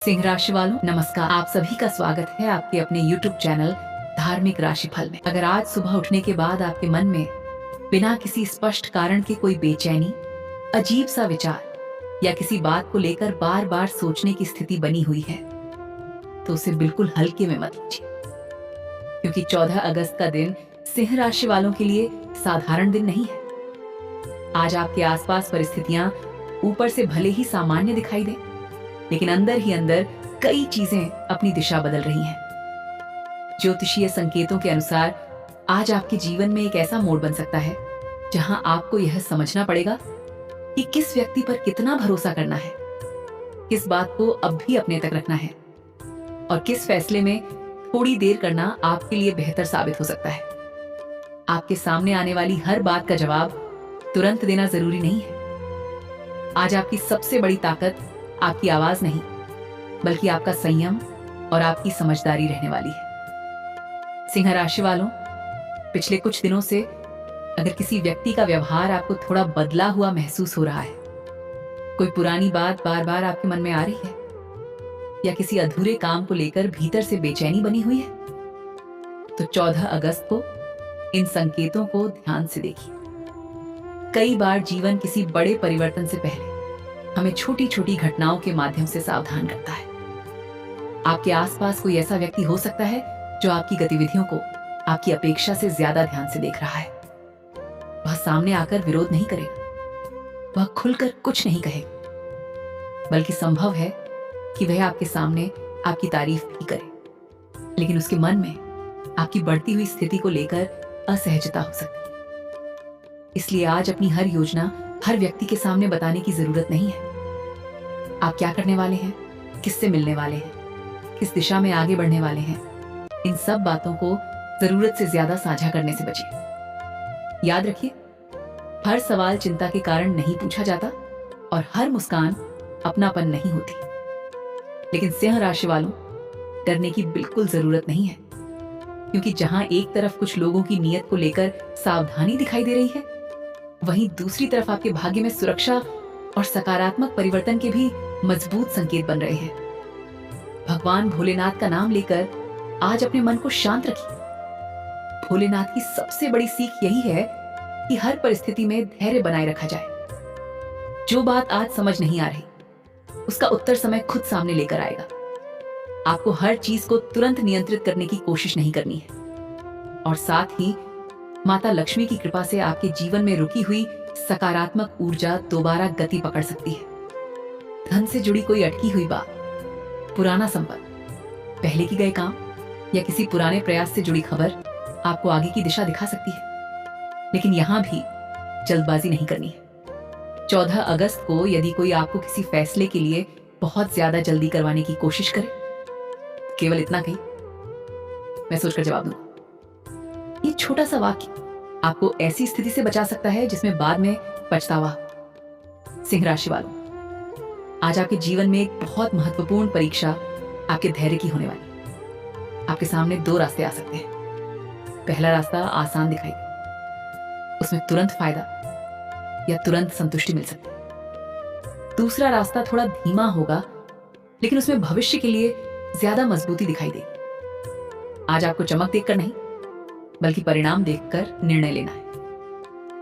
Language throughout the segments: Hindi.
सिंह राशि वालों, नमस्कार। आप सभी का स्वागत है आपके अपने YouTube चैनल धार्मिक राशिफल में। अगर आज सुबह उठने के बाद आपके मन में बिना किसी स्पष्ट कारण के कोई बेचैनी, अजीब सा विचार या किसी बात को लेकर बार बार सोचने की स्थिति बनी हुई है, तो उसे बिल्कुल हल्के में मत लीजिए, क्योंकि 14 अगस्त का दिन सिंह राशि वालों के लिए साधारण दिन नहीं है। आज आपके आसपास परिस्थितियां ऊपर से भले ही सामान्य दिखाई दें, लेकिन अंदर ही अंदर कई चीजें अपनी दिशा बदल रही हैं। ज्योतिषीय संकेतों के अनुसार आज आपके जीवन में एक ऐसा मोड़ बन सकता है जहां आपको यह समझना पड़ेगा कि किस व्यक्ति पर कितना भरोसा करना है, किस बात को अब भी अपने तक रखना है और किस फैसले में थोड़ी देर करना आपके लिए बेहतर साबित हो सकता है। आपके सामने आने वाली हर बात का जवाब तुरंत देना जरूरी नहीं है। आज आपकी सबसे बड़ी ताकत आपकी आवाज नहीं, बल्कि आपका संयम और आपकी समझदारी रहने वाली है। सिंह राशि वालों, पिछले कुछ दिनों से अगर किसी व्यक्ति का व्यवहार आपको थोड़ा बदला हुआ महसूस हो रहा है, कोई पुरानी बात बार बार आपके मन में आ रही है या किसी अधूरे काम को लेकर भीतर से बेचैनी बनी हुई है, तो 14 अगस्त को इन संकेतों को ध्यान से देखिए। कई बार जीवन किसी बड़े परिवर्तन से पहले हमें छोटी छोटी घटनाओं के माध्यम से सावधान करता है। आपके आसपास कोई ऐसा व्यक्ति हो सकता है जो आपकी गतिविधियों को आपकी अपेक्षा से ज्यादा ध्यान से देख रहा है। वह सामने आकर विरोध नहीं करेगा, वह खुलकर कुछ नहीं कहेगा, बल्कि संभव है कि वह आपके सामने आपकी तारीफ भी करे, लेकिन उसके मन में आपकी बढ़ती हुई स्थिति को लेकर असहजता हो सकती है। इसलिए आज अपनी हर योजना हर व्यक्ति के सामने बताने की जरूरत नहीं है। आप क्या करने वाले हैं, किससे मिलने वाले हैं, किस दिशा में आगे बढ़ने वाले हैं, इन सब बातों को जरूरत से ज्यादा साझा करने से बचिए। याद रखिए, हर सवाल चिंता के कारण नहीं पूछा जाता और हर मुस्कान अपनापन नहीं होती। लेकिन सिंह राशि वालों, डरने की बिल्कुल जरूरत नहीं है, क्योंकि जहां एक तरफ कुछ लोगों की नीयत को लेकर सावधानी दिखाई दे रही है, वहीं दूसरी तरफ आपके भाग्य में सुरक्षा और सकारात्मक परिवर्तन के भी मजबूत संकेत बन रहे हैं। भगवान भोलेनाथ का नाम लेकर आज अपने मन को शांत रखिए। भोलेनाथ की सबसे बड़ी सीख यही है कि हर परिस्थिति में धैर्य बनाए रखा जाए। जो बात आज समझ नहीं आ रही, उसका उत्तर समय खुद सामने लेकर आएगा। आपको हर चीज को तुरंत नियंत्रित करने की कोशिश नहीं करनी है, और साथ ही माता लक्ष्मी की कृपा से आपके जीवन में रुकी हुई सकारात्मक ऊर्जा दोबारा गति पकड़ सकती है। धन से जुड़ी कोई अटकी हुई बात, पुराना संपर्क, पहले की गए काम या किसी पुराने प्रयास से जुड़ी खबर आपको आगे की दिशा दिखा सकती है। लेकिन यहां भी जल्दबाजी नहीं करनी है। 14 अगस्त को यदि कोई आपको किसी फैसले के लिए बहुत ज्यादा जल्दी करवाने की कोशिश करे, केवल इतना कही, मैं सोचकर जवाब दूंगा। ये छोटा सा वाक्य आपको ऐसी स्थिति से बचा सकता है जिसमें बाद में पछतावा। सिंह राशि वालों, आज आपके जीवन में एक बहुत महत्वपूर्ण परीक्षा आपके धैर्य की होने वाली है। आपके सामने दो रास्ते आ सकते हैं। पहला रास्ता आसान दिखाई दे, उसमें तुरंत फायदा या तुरंत संतुष्टि मिल सकती है। दूसरा रास्ता थोड़ा धीमा होगा, लेकिन उसमें भविष्य के लिए ज्यादा मजबूती दिखाई देगी। आज आपको चमक देखकर नहीं, बल्कि परिणाम देखकर निर्णय लेना है,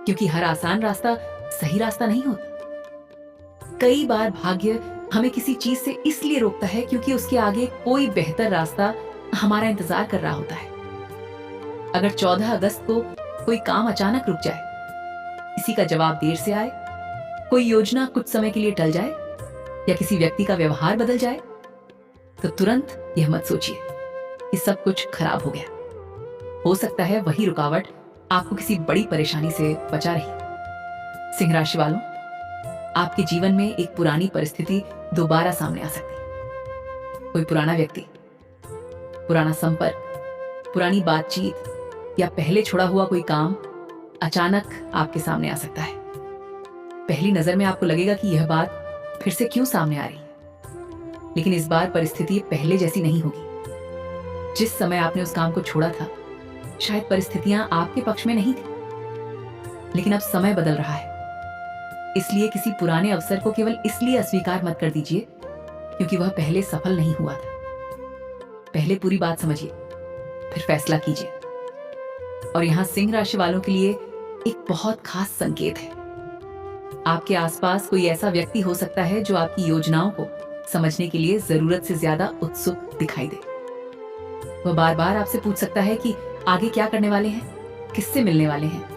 क्योंकि हर आसान रास्ता सही रास्ता नहीं होता। कई बार भाग्य हमें किसी चीज से इसलिए रोकता है क्योंकि उसके आगे कोई बेहतर रास्ता हमारा इंतजार कर रहा होता है। अगर 14 अगस्त को कोई काम अचानक रुक जाए, किसी का जवाब देर से आए, कोई योजना कुछ समय के लिए टल जाए या किसी व्यक्ति का व्यवहार बदल जाए, तो तुरंत यह मत सोचिए कि सब कुछ खराब हो गया। हो सकता है वही रुकावट आपको किसी बड़ी परेशानी से बचा रही। सिंह राशि वालों, आपके जीवन में एक पुरानी परिस्थिति दोबारा सामने आ सकती है। कोई पुराना व्यक्ति, पुराना संपर्क, पुरानी बातचीत या पहले छोड़ा हुआ कोई काम अचानक आपके सामने आ सकता है। पहली नजर में आपको लगेगा कि यह बात फिर से क्यों सामने आ रही है, लेकिन इस बार परिस्थिति पहले जैसी नहीं होगी। जिस समय आपने उस काम को छोड़ा था, शायद परिस्थितियां आपके पक्ष में नहीं थी, लेकिन अब समय बदल रहा है। इसलिए किसी पुराने अवसर को केवल इसलिए अस्वीकार मत कर दीजिए क्योंकि वह पहले सफल नहीं हुआ था। पहले पूरी बात समझिए, फिर फैसला कीजिए। और यहां सिंह राशि वालों के लिए एक बहुत खास संकेत है। आपके आसपास कोई ऐसा व्यक्ति हो सकता है जो आपकी योजनाओं को समझने के लिए जरूरत से ज्यादा उत्सुक दिखाई दे। वह बार बार आपसे पूछ सकता है कि आगे क्या करने वाले हैं, किससे मिलने वाले हैं,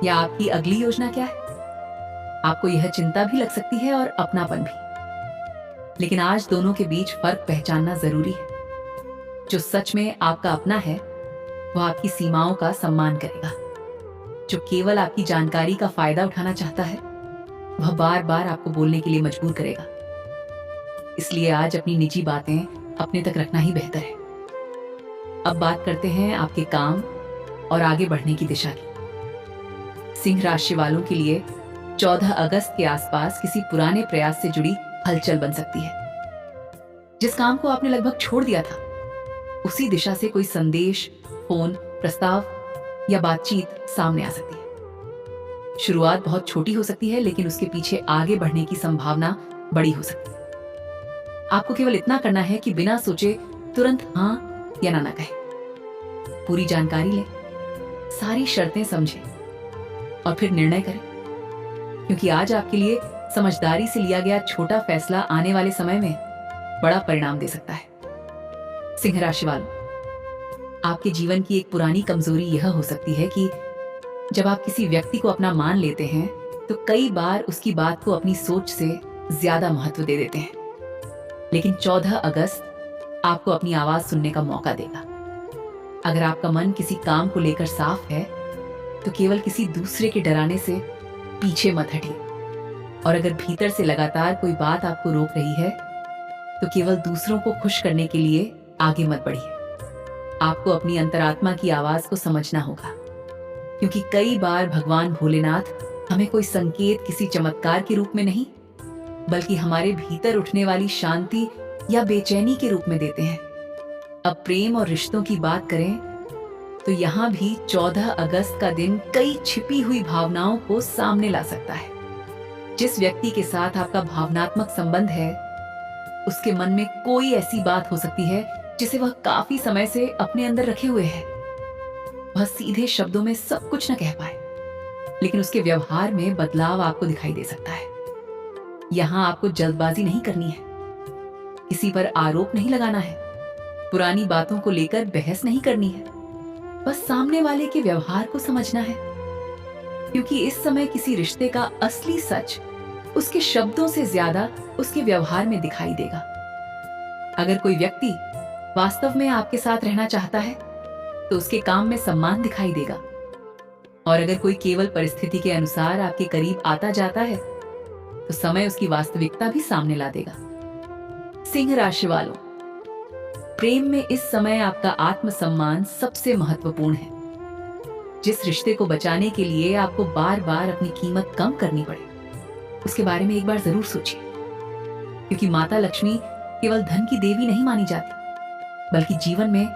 या आपकी अगली योजना क्या है। आपको यह चिंता भी लग सकती है और अपनापन भी। लेकिन आज दोनों के बीच फर्क पहचानना जरूरी है। जो सच में आपका अपना है वह आपकी सीमाओं का सम्मान करेगा। जो केवल आपकी जानकारी का फायदा उठाना चाहता है वह बार बार आपको बोलने के लिए मजबूर करेगा। इसलिए आज अपनी निजी बातें अपने तक रखना ही बेहतर है। अब बात करते हैं आपके काम और आगे बढ़ने की दिशा की। सिंह राशि वालों के लिए 14 अगस्त के आसपास किसी पुराने प्रयास से जुड़ी हलचल बन सकती है। जिस काम को आपने लगभग छोड़ दिया था उसी दिशा से कोई संदेश, फोन, प्रस्ताव या बातचीत सामने आ सकती है। शुरुआत बहुत छोटी हो सकती है लेकिन उसके पीछे आगे बढ़ने की संभावना बड़ी हो सकती है। आपको केवल इतना करना है कि बिना सोचे तुरंत हाँ या ना कहें। पूरी जानकारी लें, सारी शर्तें समझें और फिर निर्णय करें, क्योंकि आज आपके लिए समझदारी से लिया गया छोटा फैसला आने वाले समय में बड़ा परिणाम दे सकता है। सिंह राशि वालों, आपके जीवन की एक पुरानी कमजोरी यह हो सकती है कि जब आप किसी व्यक्ति को अपना मान लेते हैं तो कई बार उसकी बात को अपनी सोच से ज्यादा महत्व दे देते हैं। लेकिन 14 अगस्त आपको अपनी आवाज सुनने का मौका देगा। अगर आपका मन किसी काम को लेकर साफ है तो केवल किसी दूसरे के डराने से पीछे मत हटिए। और अगर भीतर से लगातार कोई बात आपको रोक रही है तो केवल दूसरों को खुश करने के लिए आगे मत बढ़िए। आपको अपनी अंतरात्मा की आवाज को समझना होगा, क्योंकि कई बार भगवान भोलेनाथ हमें कोई संकेत किसी चमत्कार के रूप में नहीं बल्कि हमारे भीतर उठने वाली शांति या बेचैनी के रूप में देते हैं। अब प्रेम और रिश्तों की बात करें तो यहाँ भी 14 अगस्त का दिन कई छिपी हुई भावनाओं को सामने ला सकता है। जिस व्यक्ति के साथ आपका भावनात्मक संबंध है उसके मन में कोई ऐसी बात हो सकती है जिसे वह काफी समय से अपने अंदर रखे हुए है। वह सीधे शब्दों में सब कुछ न कह पाए लेकिन उसके व्यवहार में बदलाव आपको दिखाई दे सकता है। यहाँ आपको जल्दबाजी नहीं करनी है, किसी पर आरोप नहीं लगाना है, पुरानी बातों को लेकर बहस नहीं करनी है। बस सामने वाले के व्यवहार को समझना है, क्योंकि इस समय किसी रिश्ते का असली सच उसके शब्दों से ज्यादा उसके व्यवहार में दिखाई देगा। अगर कोई व्यक्ति वास्तव में आपके साथ रहना चाहता है तो उसके काम में सम्मान दिखाई देगा, और अगर कोई केवल परिस्थिति के अनुसार आपके करीब आता जाता है तो समय उसकी वास्तविकता भी सामने ला देगा। सिंह राशि वालों, प्रेम में इस समय आपका आत्मसम्मान सबसे महत्वपूर्ण है। जिस रिश्ते को बचाने के लिए आपको बार बार अपनी कीमत कम करनी पड़े उसके बारे में एक बार जरूर सोचिए, क्योंकि माता लक्ष्मी केवल धन की देवी नहीं मानी जाती बल्कि जीवन में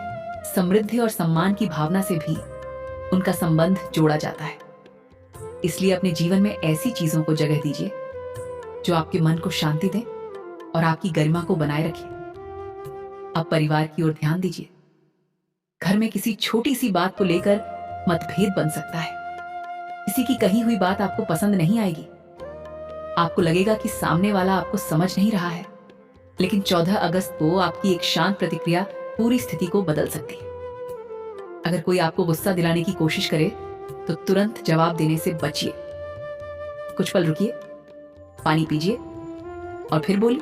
समृद्धि और सम्मान की भावना से भी उनका संबंध जोड़ा जाता है। इसलिए अपने जीवन में ऐसी चीजों को जगह दीजिए जो आपके मन को शांति दें और आपकी गरिमा को बनाए रखें। अब परिवार की ओर ध्यान दीजिए। घर में किसी छोटी सी बात को लेकर मतभेद बन सकता है। किसी की कही हुई बात आपको पसंद नहीं आएगी। आपको लगेगा कि सामने वाला आपको समझ नहीं रहा है, लेकिन 14 अगस्त को आपकी एक शांत प्रतिक्रिया पूरी स्थिति को बदल सकती है। अगर कोई आपको गुस्सा दिलाने की कोशिश करे तो तुरंत जवाब देने से बचिए। कुछ पल रुकिए, पानी पीजिए और फिर बोलिए,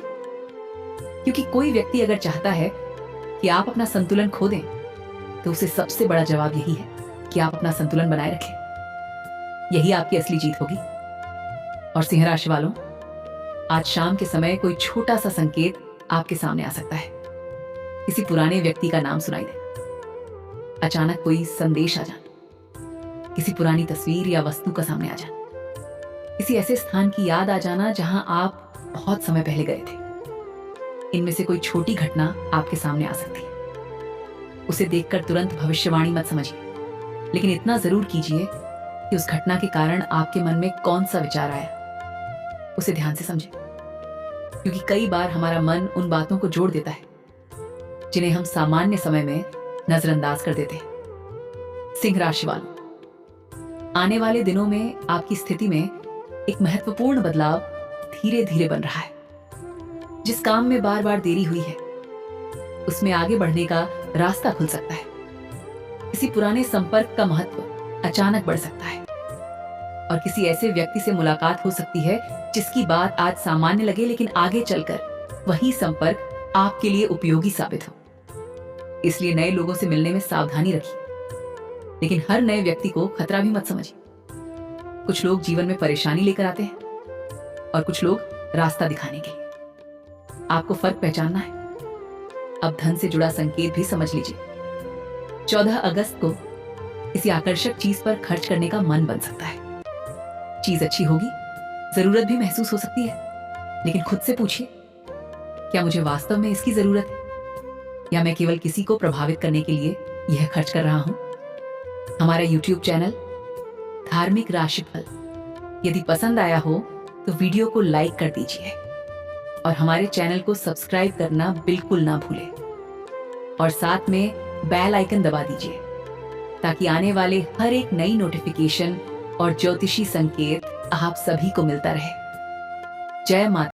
क्योंकि कोई व्यक्ति अगर चाहता है कि आप अपना संतुलन खो दें तो उसे सबसे बड़ा जवाब यही है कि आप अपना संतुलन बनाए रखें। यही आपकी असली जीत होगी। और सिंह राशि वालों, आज शाम के समय कोई छोटा सा संकेत आपके सामने आ सकता है। किसी पुराने व्यक्ति का नाम सुनाई दे, अचानक कोई संदेश आ जाना, किसी पुरानी तस्वीर या वस्तु का सामने आ जाना, किसी ऐसे स्थान की याद आ जाना जहां आप बहुत समय पहले गए थे। इनमें से कोई छोटी घटना आपके सामने आ सकती है। उसे देखकर तुरंत भविष्यवाणी मत समझिए, लेकिन इतना जरूर कीजिए कि उस घटना के कारण आपके मन में कौन सा विचार आया उसे ध्यान से समझें। क्योंकि कई बार हमारा मन उन बातों को जोड़ देता है जिन्हें हम सामान्य समय में नजरअंदाज कर देते हैं। सिंह राशि वालों, आने वाले दिनों में आपकी स्थिति में एक महत्वपूर्ण बदलाव धीरे धीरे बन रहा है। जिस काम में बार बार देरी हुई है उसमें आगे बढ़ने का रास्ता खुल सकता है। किसी पुराने संपर्क का महत्व अचानक बढ़ सकता है और किसी ऐसे व्यक्ति से मुलाकात हो सकती है जिसकी बात आज सामान्य लगे, लेकिन आगे चलकर वही संपर्क आपके लिए उपयोगी साबित हो। इसलिए नए लोगों से मिलने में सावधानी रखिए, लेकिन हर नए व्यक्ति को खतरा भी मत समझिए। कुछ लोग जीवन में परेशानी लेकर आते हैं और कुछ लोग रास्ता दिखाने के लिए। आपको फर्क पहचानना है। अब धन से जुड़ा संकेत भी समझ लीजिए। 14 अगस्त को किसी आकर्षक चीज पर खर्च करने का मन बन सकता है। चीज अच्छी होगी, जरूरत भी महसूस हो सकती है, लेकिन खुद से पूछिए, क्या मुझे वास्तव में इसकी जरूरत है या मैं केवल किसी को प्रभावित करने के लिए यह खर्च कर रहा हूं? हमारा YouTube चैनल धार्मिक राशिफल यदि पसंद आया हो तो वीडियो को लाइक कर दीजिए और हमारे चैनल को सब्सक्राइब करना बिल्कुल ना भूलें और साथ में बेल आइकन दबा दीजिए ताकि आने वाले हर एक नई नोटिफिकेशन और ज्योतिषी संकेत आप सभी को मिलता रहे। जय माता।